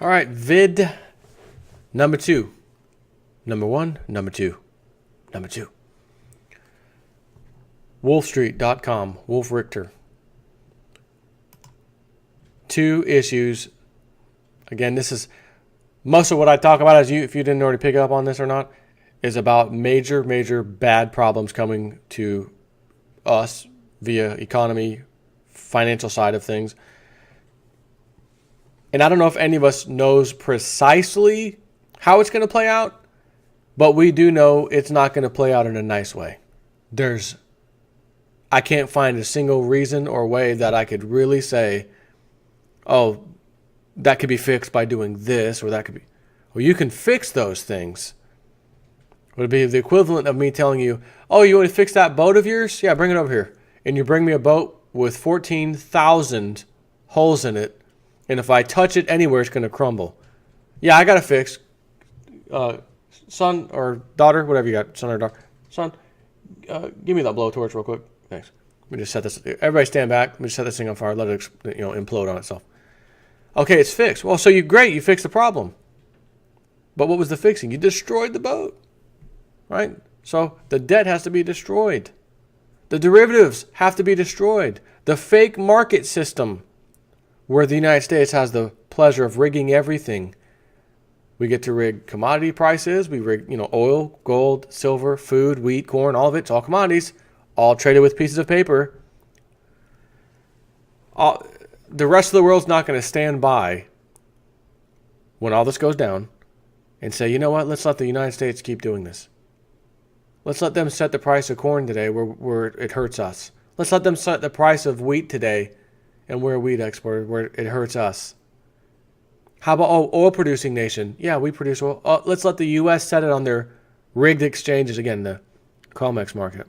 All right, vid number 2. Number 1, number 2. Number 2. Wolfstreet.com, Wolf Richter. 2 issues. Again, this is most of what I talk about, as if you didn't already pick up on this or not, is about major bad problems coming to us via economy, financial side of things. And I don't know if any of us knows precisely how it's going to play out, but we do know it's not going to play out in a nice way. I can't find a single reason or way that I could really say, oh, that could be fixed by doing this, or that could be. Well, you can fix those things. Would it be the equivalent of me telling you, oh, you want to fix that boat of yours? Yeah, bring it over here. And you bring me a boat with 14,000 holes in it, and if I touch it anywhere, it's going to crumble. Yeah, I got to fix. Son or daughter, whatever you got, son or daughter. Son, give me that blowtorch real quick. Thanks. Let me just set this. Everybody stand back. Let me just set this thing on fire. Let it implode on itself. Okay, it's fixed. Well, so you fixed the problem. But what was the fixing? You destroyed the boat. Right? So the debt has to be destroyed. The derivatives have to be destroyed. The fake market system, where the United States has the pleasure of rigging everything. We get to rig commodity prices. We rig, oil, gold, silver, food, wheat, corn, all of it. It's all commodities, all traded with pieces of paper. The rest of the world's not going to stand by when all this goes down and say, you know what, let's let the United States keep doing this. Let's let them set the price of corn today where it hurts us. Let's let them set the price of wheat today and we're a wheat exporter where it hurts us. How about oil producing nation? Yeah, we produce oil. Let's let the U.S. set it on their rigged exchanges, again, the COMEX market.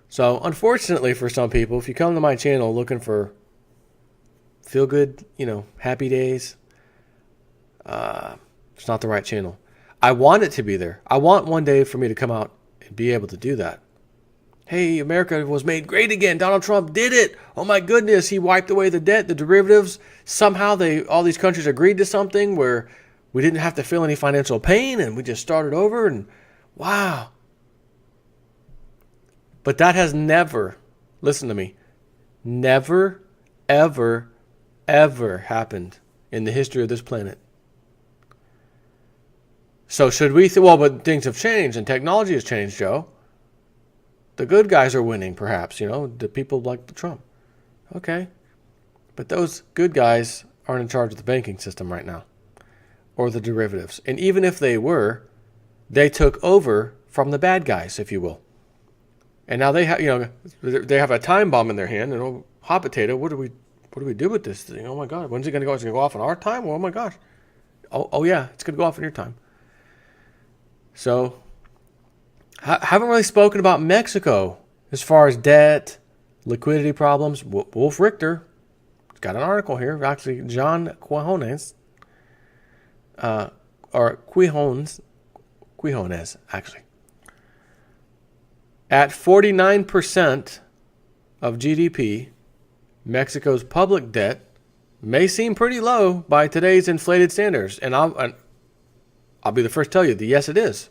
So, unfortunately for some people, if you come to my channel looking for feel good, happy days, it's not the right channel. I want it to be there. I want one day for me to come out and be able to do that. Hey, America was made great again. Donald Trump did it. Oh my goodness, he wiped away the debt, the derivatives. Somehow all these countries agreed to something where we didn't have to feel any financial pain and we just started over, and wow. But that has never, listen to me, never, ever, ever happened in the history of this planet. So should we but things have changed and technology has changed, Joe. The good guys are winning, perhaps, the people like the Trump. Okay. But those good guys aren't in charge of the banking system right now, or the derivatives. And even if they were, they took over from the bad guys, if you will. And now they have a time bomb in their hand, and hot potato, what do we do with this thing? Oh my God, when's it going to go? Is it going to go off in our time? Oh my gosh. Oh yeah, it's going to go off in your time. So, haven't really spoken about Mexico as far as debt, liquidity problems. Wolf Richter has got an article here. Actually, John Quijones, Quijones, actually. At 49% of GDP, Mexico's public debt may seem pretty low by today's inflated standards. And I'll be the first to tell you that yes, it is.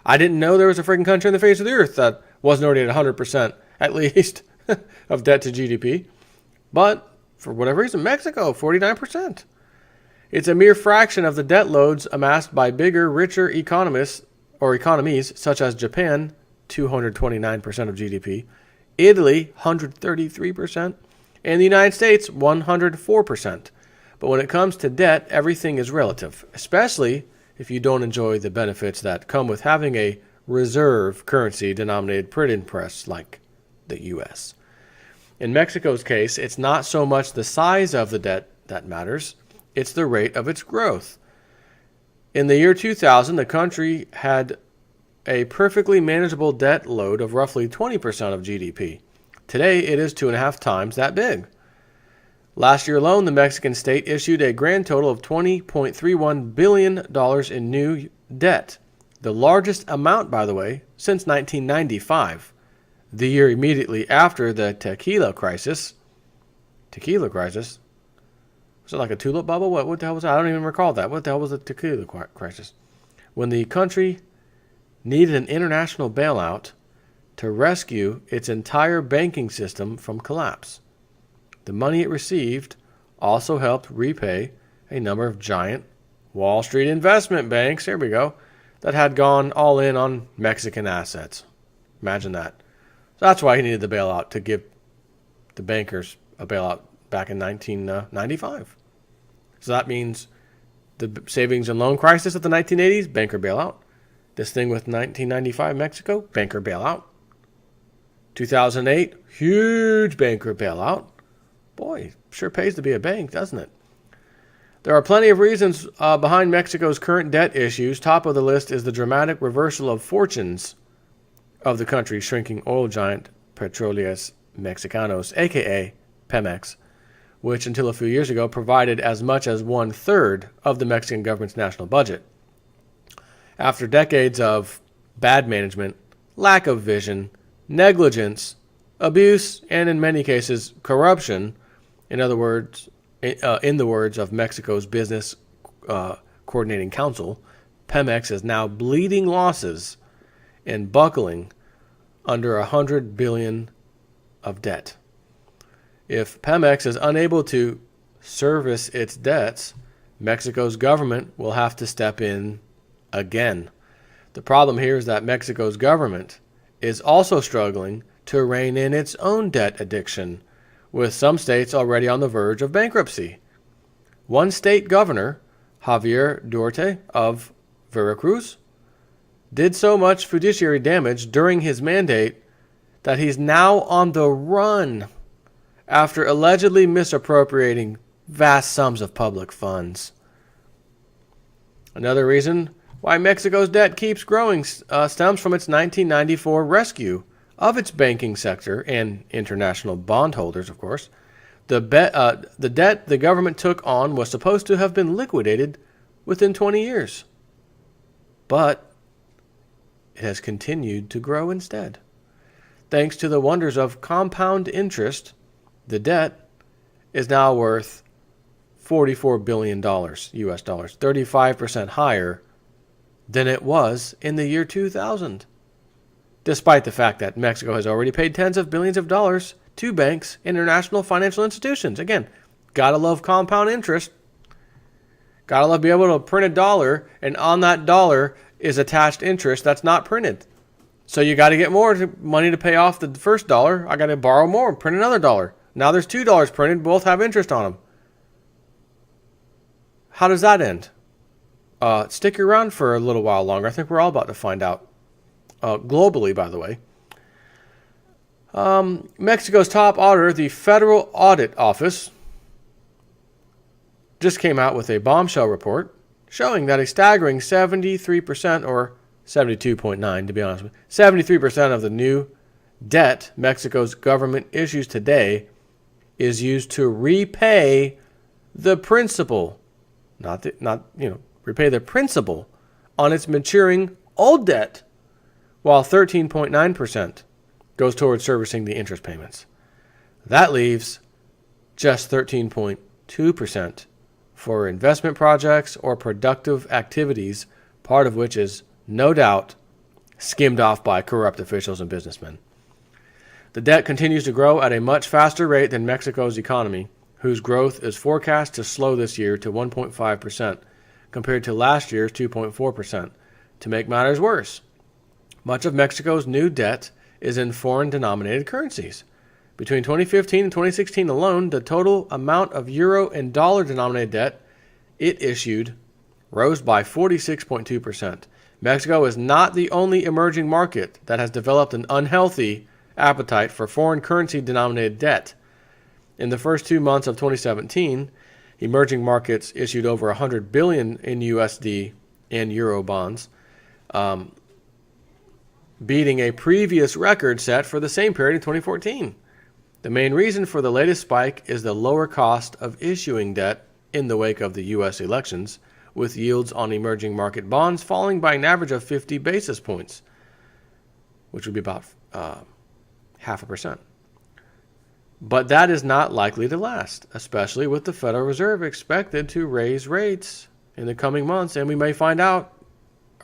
I didn't know there was a freaking country on the face of the earth that wasn't already at 100% at least of debt to GDP. But for whatever reason, Mexico, 49%. It's a mere fraction of the debt loads amassed by bigger, richer economies such as Japan, 229% of GDP, Italy, 133%, and the United States, 104%. But when it comes to debt, everything is relative, especially if you don't enjoy the benefits that come with having a reserve currency denominated printing press like the U.S. In Mexico's case, it's not so much the size of the debt that matters, it's the rate of its growth. In the year 2000, the country had a perfectly manageable debt load of roughly 20% of GDP. Today, it is 2.5 times that big. Last year alone, the Mexican state issued a grand total of $20.31 billion in new debt, the largest amount, by the way, since 1995, the year immediately after the tequila crisis. Was it like a tulip bubble? What the hell was that? I don't even recall that. What the hell was the tequila crisis? When the country needed an international bailout to rescue its entire banking system from collapse. The money it received also helped repay a number of giant Wall Street investment banks, there we go, that had gone all in on Mexican assets. Imagine that. So that's why he needed the bailout, to give the bankers a bailout back in 1995. So that means the savings and loan crisis of the 1980s, banker bailout. This thing with 1995 Mexico, banker bailout. 2008, huge banker bailout. Boy, sure pays to be a bank, doesn't it? There are plenty of reasons behind Mexico's current debt issues. Top of the list is the dramatic reversal of fortunes of the country's shrinking oil giant Petróleos Mexicanos, a.k.a. Pemex, which until a few years ago provided as much as 1/3 of the Mexican government's national budget. After decades of bad management, lack of vision, negligence, abuse, and in many cases corruption, in the words of Mexico's Business Coordinating Council, Pemex is now bleeding losses and buckling under $100 billion of debt. If Pemex is unable to service its debts, Mexico's government will have to step in again. The problem here is that Mexico's government is also struggling to rein in its own debt addiction, with some states already on the verge of bankruptcy. One state governor, Javier Duarte of Veracruz, did so much fiduciary damage during his mandate that he's now on the run after allegedly misappropriating vast sums of public funds. Another reason why Mexico's debt keeps growing stems from its 1994 rescue of its banking sector and international bondholders, of course. The debt the government took on was supposed to have been liquidated within 20 years. But it has continued to grow instead. Thanks to the wonders of compound interest, the debt is now worth $44 billion US dollars, 35% higher than it was in the year 2000. Despite the fact that Mexico has already paid tens of billions of dollars to banks, international financial institutions. Again, gotta love compound interest. Gotta love being able to print a dollar, and on that dollar is attached interest that's not printed. So you got to get more money to pay off the first dollar. I got to borrow more and print another dollar. Now there's $2 printed, both have interest on them. How does that end? Stick around for a little while longer. I think we're all about to find out. Globally, by the way. Mexico's top auditor, the Federal Audit Office, just came out with a bombshell report showing that a staggering 73%, or 72.9 to be honest with you, 73% of the new debt Mexico's government issues today is used to repay the principal, repay the principal on its maturing old debt, while 13.9% goes towards servicing the interest payments. That leaves just 13.2% for investment projects or productive activities, part of which is, no doubt, skimmed off by corrupt officials and businessmen. The debt continues to grow at a much faster rate than Mexico's economy, whose growth is forecast to slow this year to 1.5%, compared to last year's 2.4%. To make matters worse, much of Mexico's new debt is in foreign-denominated currencies. Between 2015 and 2016 alone, the total amount of euro and dollar-denominated debt it issued rose by 46.2%. Mexico is not the only emerging market that has developed an unhealthy appetite for foreign currency-denominated debt. In the first 2 months of 2017, emerging markets issued over $100 billion in USD and euro bonds, beating a previous record set for the same period in 2014. The main reason for the latest spike is the lower cost of issuing debt in the wake of the U.S. elections, with yields on emerging market bonds falling by an average of 50 basis points, which would be about 0.5%. But that is not likely to last, especially with the Federal Reserve expected to raise rates in the coming months. And we may find out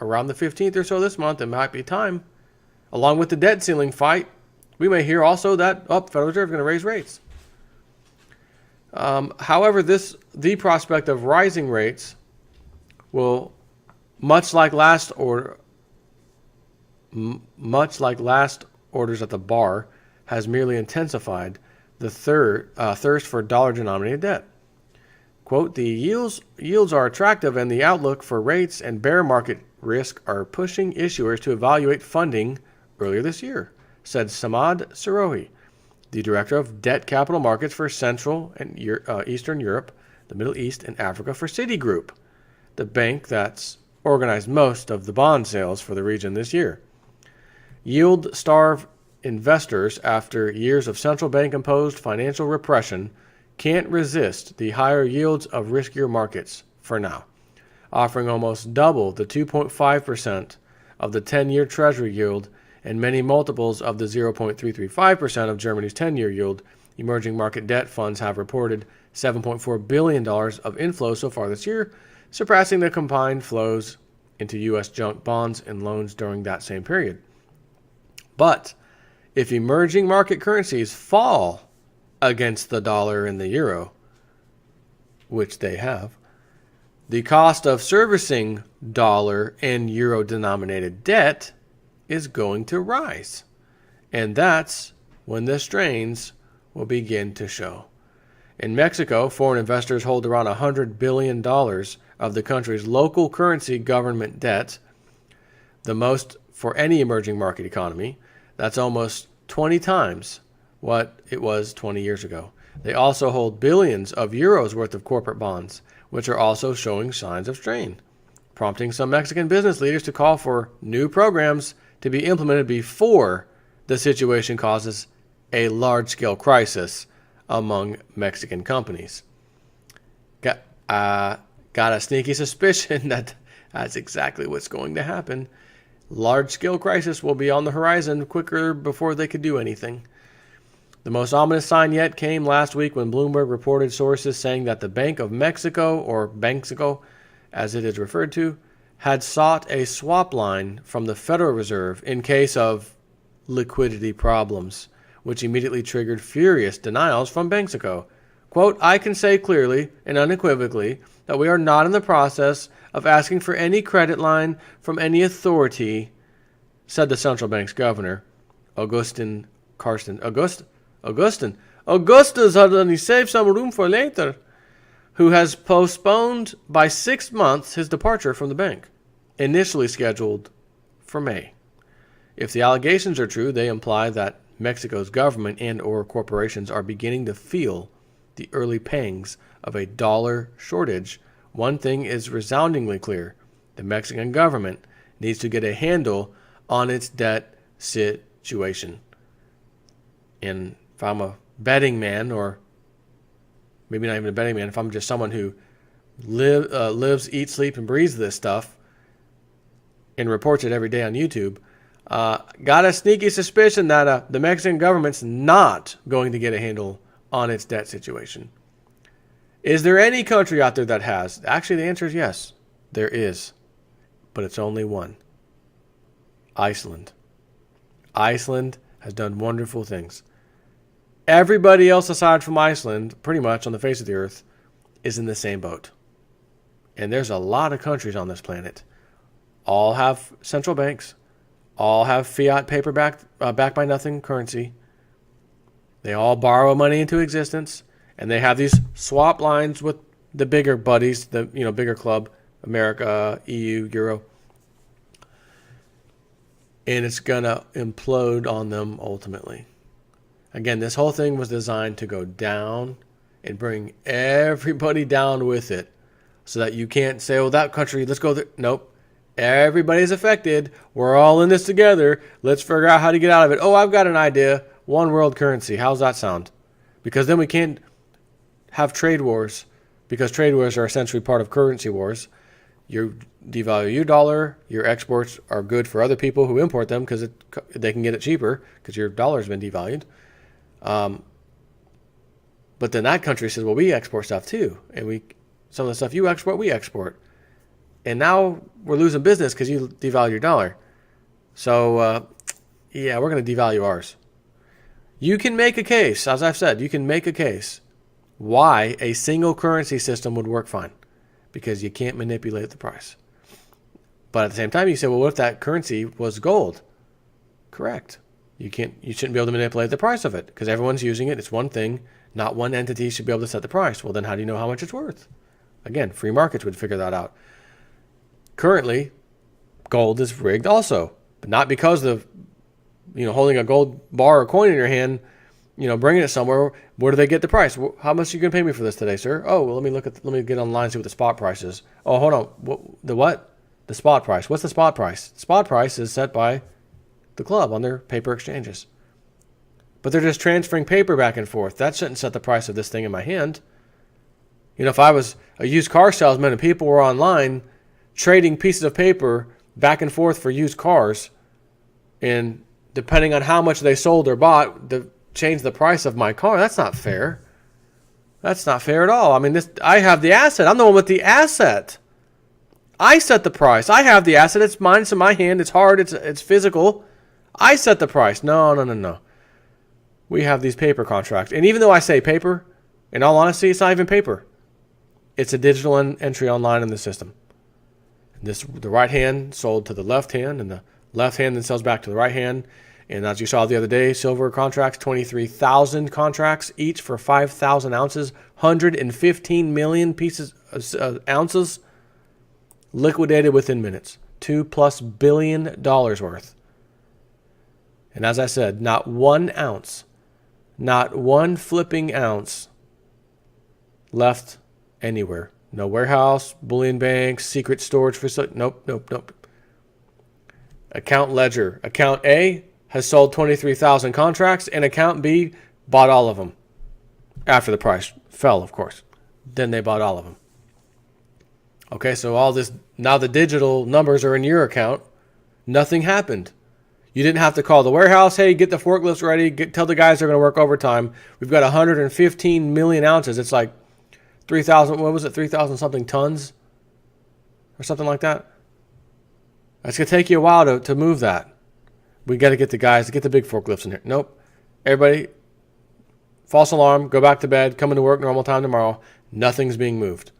around the 15th or so this month, it might be time. Along with the debt ceiling fight, we may hear also that, Federal Reserve is going to raise rates. However, the prospect of rising rates will, much like last orders at the bar, has merely intensified the thirst for dollar-denominated debt. Quote, the yields are attractive and the outlook for rates and bear market risk are pushing issuers to evaluate funding earlier this year, said Samad Sirohi, the director of debt capital markets for Central and Eastern Europe, the Middle East, and Africa for Citigroup, the bank that's organized most of the bond sales for the region this year. Yield-starved investors, after years of central bank-imposed financial repression, can't resist the higher yields of riskier markets for now, offering almost double the 2.5% of the 10-year Treasury yield and many multiples of the 0.335% of Germany's 10-year yield. Emerging market debt funds have reported $7.4 billion of inflows so far this year, surpassing the combined flows into U.S. junk bonds and loans during that same period. But if emerging market currencies fall against the dollar and the euro, which they have, the cost of servicing dollar and euro denominated debt is going to rise. And that's when the strains will begin to show. In Mexico, foreign investors hold around $100 billion of the country's local currency government debt, the most for any emerging market economy. That's almost 20 times what it was 20 years ago. They also hold billions of euros worth of corporate bonds, which are also showing signs of strain, prompting some Mexican business leaders to call for new programs to be implemented before the situation causes a large-scale crisis among Mexican companies. Got a sneaky suspicion that that's exactly what's going to happen. Large-scale crisis will be on the horizon quicker before they could do anything. The most ominous sign yet came last week when Bloomberg reported sources saying that the Bank of Mexico, or Banxico as it is referred to, had sought a swap line from the Federal Reserve in case of liquidity problems, which immediately triggered furious denials from Banxico. Quote, I can say clearly and unequivocally that we are not in the process of asking for any credit line from any authority, said the central bank's governor, Augustus had only saved some room for later, who has postponed by 6 months his departure from the bank, initially scheduled for May. If the allegations are true, they imply that Mexico's government and or corporations are beginning to feel the early pangs of a dollar shortage. One thing is resoundingly clear. The Mexican government needs to get a handle on its debt situation. And if I'm a betting man, or maybe not even a betting man, if I'm just someone who lives, eats, sleeps, and breathes this stuff and reports it every day on YouTube, got a sneaky suspicion that the Mexican government's not going to get a handle on its debt situation. Is there any country out there that has? Actually, the answer is yes, there is. But it's only one. Iceland. Iceland has done wonderful things. Everybody else aside from Iceland, pretty much on the face of the earth, is in the same boat. And there's a lot of countries on this planet. All have central banks. All have fiat paper backed by nothing currency. They all borrow money into existence. And they have these swap lines with the bigger buddies, the bigger club, America, EU, Euro. And it's going to implode on them ultimately. Again, this whole thing was designed to go down and bring everybody down with it so that you can't say, oh, that country, let's go there. Nope. Everybody's affected. We're all in this together. Let's figure out how to get out of it. Oh, I've got an idea. One world currency. How's that sound? Because then we can't have trade wars, because trade wars are essentially part of currency wars. You devalue your dollar, your exports are good for other people who import them because they can get it cheaper because your dollar's been devalued. But then that country says, well, we export stuff too. And some of the stuff you export, we export. And now we're losing business because you devalue your dollar. So, yeah, we're going to devalue ours. You can make a case, as I've said, you can make a case why a single currency system would work fine, because you can't manipulate the price. But at the same time, you say, well, what if that currency was gold? Correct. You shouldn't be able to manipulate the price of it because everyone's using it. It's one thing. Not one entity should be able to set the price. Well, then how do you know how much it's worth? Again, free markets would figure that out. Currently, gold is rigged also, but not because of holding a gold bar or coin in your hand, bringing it somewhere. Where do they get the price? How much are you going to pay me for this today, sir? Oh, well, let me get online and see what the spot price is. Oh, hold on. The what? The spot price. What's the spot price? The spot price is set by the club on their paper exchanges. But they're just transferring paper back and forth. That shouldn't set the price of this thing in my hand. If I was a used car salesman and people were online trading pieces of paper back and forth for used cars, and depending on how much they sold or bought, change the price of my car, that's not fair. That's not fair at all. I mean, I have the asset. I'm the one with the asset. I set the price. I have the asset. It's mine. It's in my hand. It's hard. It's physical. I set the price. No. We have these paper contracts. And even though I say paper, in all honesty, it's not even paper. It's a digital entry online in the system. The right hand sold to the left hand, and the left hand then sells back to the right hand. And as you saw the other day, silver contracts, 23,000 contracts, each for 5,000 ounces, 115 million ounces, liquidated within minutes, $2+ billion worth. And as I said, not 1 ounce, not one flipping ounce left anywhere. No warehouse, bullion banks, secret storage facility. Nope. Account ledger. Account A has sold 23,000 contracts, and account B bought all of them. After the price fell, of course. Then they bought all of them. Okay, so all this, now the digital numbers are in your account. Nothing happened. You didn't have to call the warehouse. Hey, get the forklifts ready. Tell the guys they're going to work overtime. We've got 115 million ounces. It's like 3,000, what was it, 3,000 something tons? Or something like that. It's going to take you a while to move that. We got to get the guys to get the big forklifts in here. Nope. Everybody, false alarm, go back to bed, come into work normal time tomorrow. Nothing's being moved.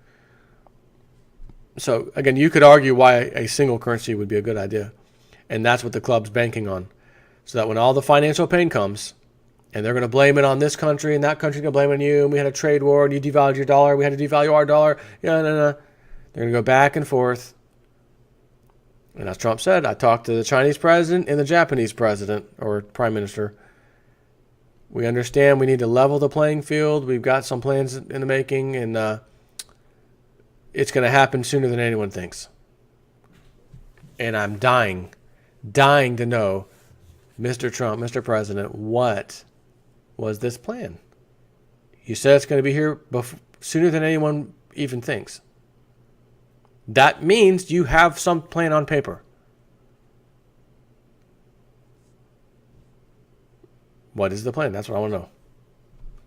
So, again, you could argue why a single currency would be a good idea. And that's what the club's banking on. So that when all the financial pain comes, and they're going to blame it on this country, and that country's going to blame it on you, and we had a trade war, and you devalued your dollar, we had to devalue our dollar. No. They're going to go back and forth. And as Trump said, I talked to the Chinese president and the Japanese president or prime minister. We understand we need to level the playing field. We've got some plans in the making, and it's going to happen sooner than anyone thinks. And I'm dying to know, Mr. Trump, Mr. President, what was this plan? You said it's going to be here sooner than anyone even thinks. That means you have some plan on paper. What is the plan? That's what I want to know.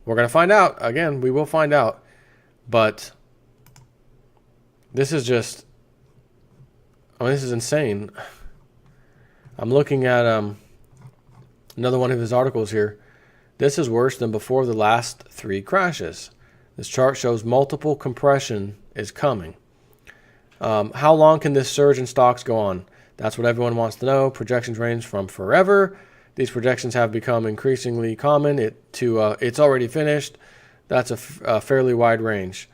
We're going to find out. Again, we will find out. But this is just, this is insane. I'm looking at another one of his articles here. This is worse than before the last 3 crashes. This chart shows multiple compression is coming. How long can this surge in stocks go on? That's what everyone wants to know. Projections range from forever. These projections have become increasingly common. It's already finished. That's a fairly wide range.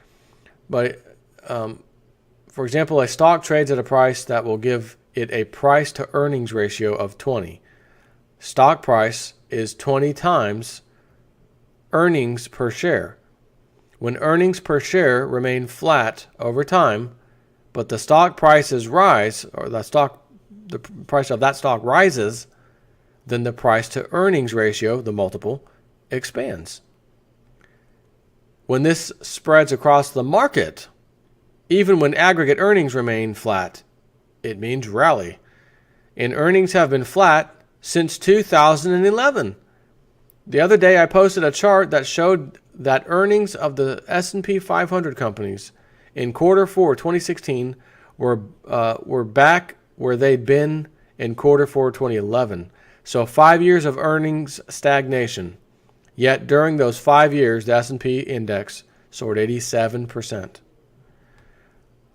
But for example, a stock trades at a price that will give it a price to earnings ratio of 20. Stock price is 20 times earnings per share. When earnings per share remain flat over time, but the stock prices rise, or the price of that stock rises, then the price to earnings ratio, the multiple, expands. When this spreads across the market, even when aggregate earnings remain flat, it means rally. And earnings have been flat since 2011. The other day I posted a chart that showed that earnings of the S&P 500 companies in Q4 2016 were back where they'd been in Q4 2011. So 5 years of earnings stagnation. Yet during those 5 years, the S&P index soared 87%.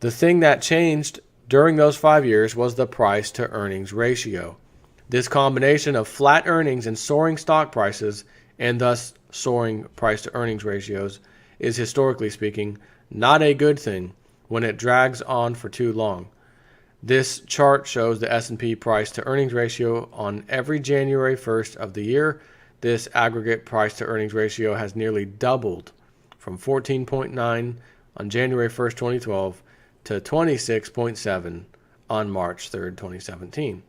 The thing that changed during those 5 years was the price to earnings ratio. This combination of flat earnings and soaring stock prices, and thus soaring price to earnings ratios, is historically speaking not a good thing when it drags on for too long. This chart shows the S&P price to earnings ratio on every January 1st of the year. This aggregate price to earnings ratio has nearly doubled from 14.9 on January 1st, 2012 to 26.7 on March 3rd, 2017.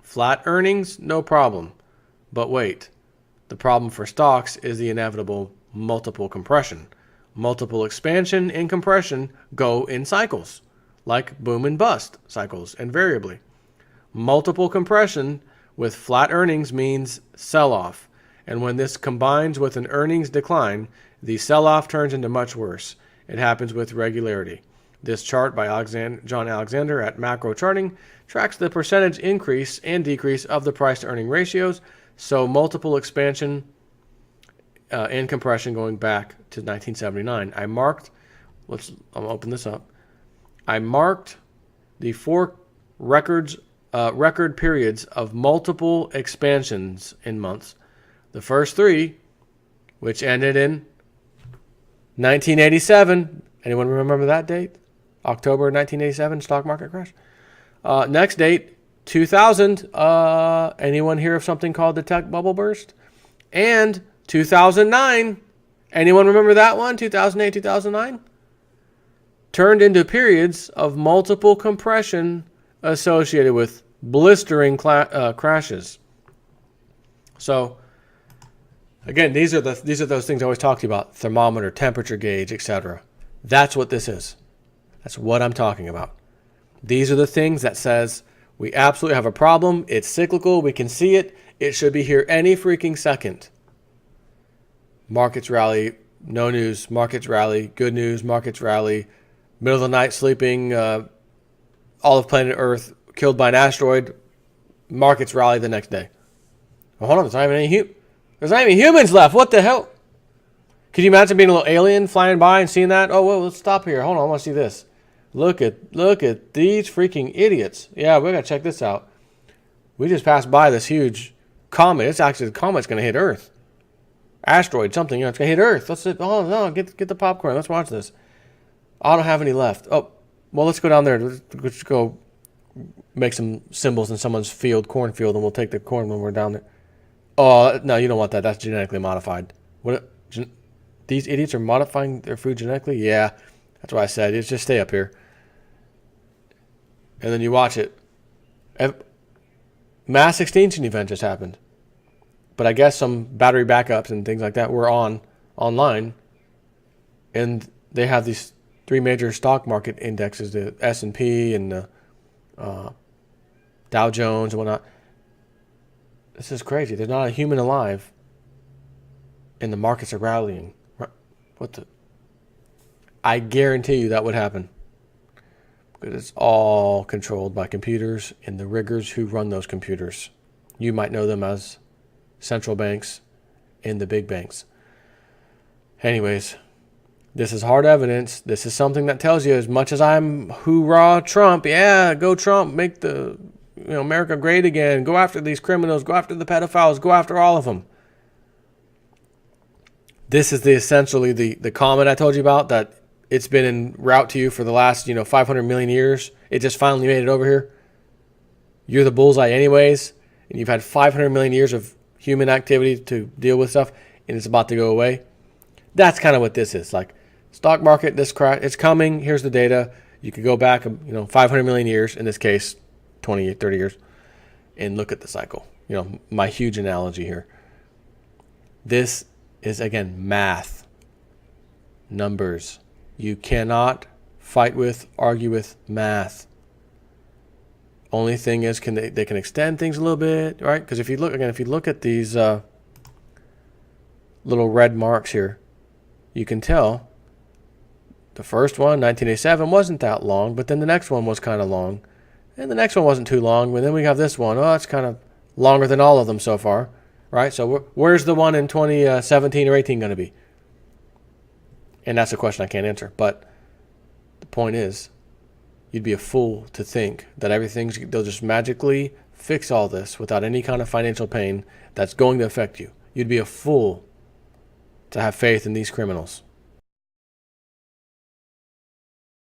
Flat earnings, no problem. But wait, the problem for stocks is the inevitable multiple compression. Multiple expansion and compression go in cycles, like boom and bust cycles invariably. Multiple compression with flat earnings means sell-off. And when this combines with an earnings decline, the sell-off turns into much worse. It happens with regularity. This chart by John Alexander at Macro Charting tracks the percentage increase and decrease of the price-to-earning ratios, so multiple expansion and compression going back to 1979. I'm going to open this up. I marked the 4 record periods of multiple expansions in months. The first 3, which ended in 1987. Anyone remember that date? October 1987 stock market crash. Next date, 2000. Anyone hear of something called the tech bubble burst? And 2009. Anyone remember that one? 2008, 2009? Turned into periods of multiple compression associated with blistering crashes. So, again, these are those things I always talk to you about: thermometer, temperature gauge, etc. That's what this is. That's what I'm talking about. These are the things that says we absolutely have a problem. It's cyclical. We can see it. It should be here any freaking second. Markets rally, no news. Markets rally, good news. Markets rally, middle of the night sleeping, all of planet Earth killed by an asteroid. Markets rally the next day. Well, hold on, there's not even humans left. What the hell? Could you imagine being a little alien flying by and seeing that? Oh, well, let's stop here. Hold on, I want to see this. Look at these freaking idiots. Yeah, we got to check this out. We just passed by this huge comet. It's actually, the comet's going to hit Earth. Asteroid, something, it's going to hit Earth. Oh, no, get the popcorn. Let's watch this. I don't have any left. Oh, well, let's go down there. Let's go make some symbols in someone's cornfield, and we'll take the corn when we're down there. Oh, no, you don't want that. That's genetically modified. These idiots are modifying their food genetically? Yeah, that's what I said. It's just stay up here. And then you watch it. Mass extinction event just happened. But I guess some battery backups and things like that were online. And they have these 3 major stock market indexes, the S&P and the Dow Jones and whatnot. This is crazy. There's not a human alive. And the markets are rallying. I guarantee you that would happen. Because it's all controlled by computers and the riggers who run those computers. You might know them as central banks and the big banks. Anyways, this is hard evidence. This is something that tells you, as much as I'm hoorah Trump, yeah, go Trump, make America great again, go after these criminals, go after the pedophiles, go after all of them. This is essentially the comment I told you about, that it's been en route to you for the last 500 million years. It just finally made it over here. You're the bullseye anyways, and you've had 500 million years of human activity to deal with stuff, and it's about to go away. That's kind of what this is. Like, stock market, this crash, it's coming. Here's the data. You could go back, 500 million years, in this case, 20, 30 years, and look at the cycle. My huge analogy here. This is, again, math. Numbers. You cannot fight with, argue with math. Only thing is, they can extend things a little bit, right? Because if you look at these little red marks here, you can tell the first one, 1987, wasn't that long, but then the next one was kind of long. And the next one wasn't too long, but then we have this one. Oh, it's kind of longer than all of them so far, right? So where's the one in 2017 or 18 going to be? And that's a question I can't answer. But the point is, you'd be a fool to think that they'll just magically fix all this without any kind of financial pain that's going to affect you. You'd be a fool to have faith in these criminals.